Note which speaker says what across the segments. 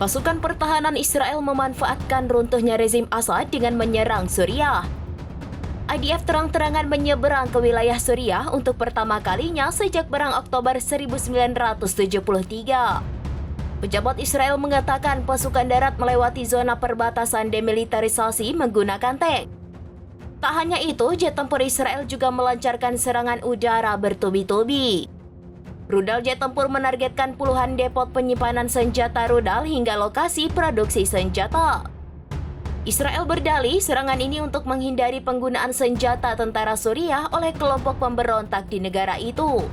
Speaker 1: Pasukan pertahanan Israel memanfaatkan runtuhnya rezim Assad dengan menyerang Suriah. IDF terang-terangan menyeberang ke wilayah Suriah untuk pertama kalinya sejak perang Oktober 1973. Pejabat Israel mengatakan pasukan darat melewati zona perbatasan demilitarisasi menggunakan tank. Tak hanya itu, jet tempur Israel juga melancarkan serangan udara bertubi-tubi. Rudal jet tempur menargetkan puluhan depot penyimpanan senjata rudal hingga lokasi produksi senjata. Israel berdalih serangan ini untuk menghindari penggunaan senjata tentara Suriah oleh kelompok pemberontak di negara itu.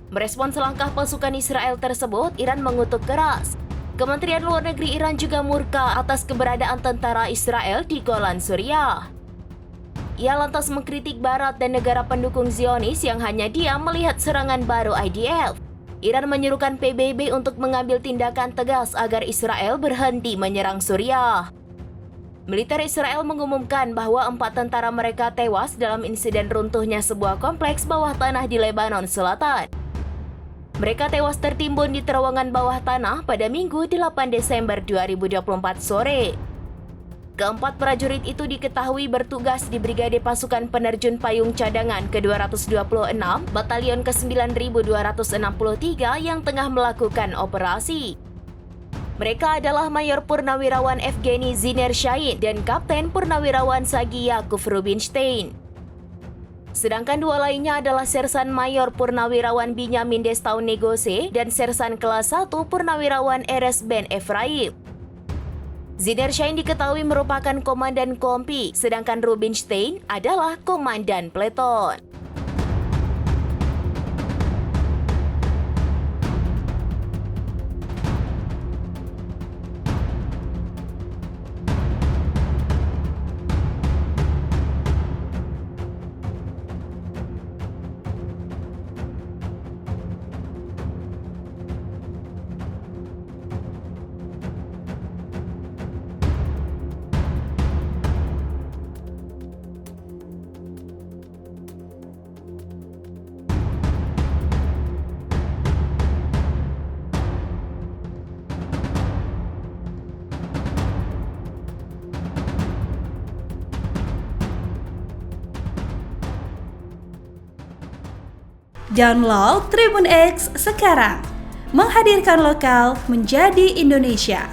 Speaker 1: Merespons langkah pasukan Israel tersebut, Iran mengutuk keras. Kementerian Luar Negeri Iran juga murka atas keberadaan tentara Israel di Golan Suriah. Ia lantas mengkritik Barat dan negara pendukung Zionis yang hanya diam melihat serangan baru IDF. Iran menyerukan PBB untuk mengambil tindakan tegas agar Israel berhenti menyerang Suriah. Militer Israel mengumumkan bahwa 4 tentara mereka tewas dalam insiden runtuhnya sebuah kompleks bawah tanah di Lebanon Selatan. Mereka tewas tertimbun di terowongan bawah tanah pada Minggu 8 Desember 2024 sore. Keempat prajurit itu diketahui bertugas di Brigade Pasukan Penerjun Payung Cadangan ke-226, Batalion ke-9263 yang tengah melakukan operasi. Mereka adalah Mayor Purnawirawan Evgeny Zinershain dan Kapten Purnawirawan Sagi Yakov Rubinstein. Sedangkan 2 lainnya adalah Sersan Mayor Purnawirawan Binyamin Destaun Negose dan Sersan Kelas 1 Purnawirawan Eres Ben Efraim. Zinershain diketahui merupakan komandan kompi, sedangkan Rubinstein adalah komandan peleton.
Speaker 2: Download Tribun X sekarang, menghadirkan lokal menjadi Indonesia.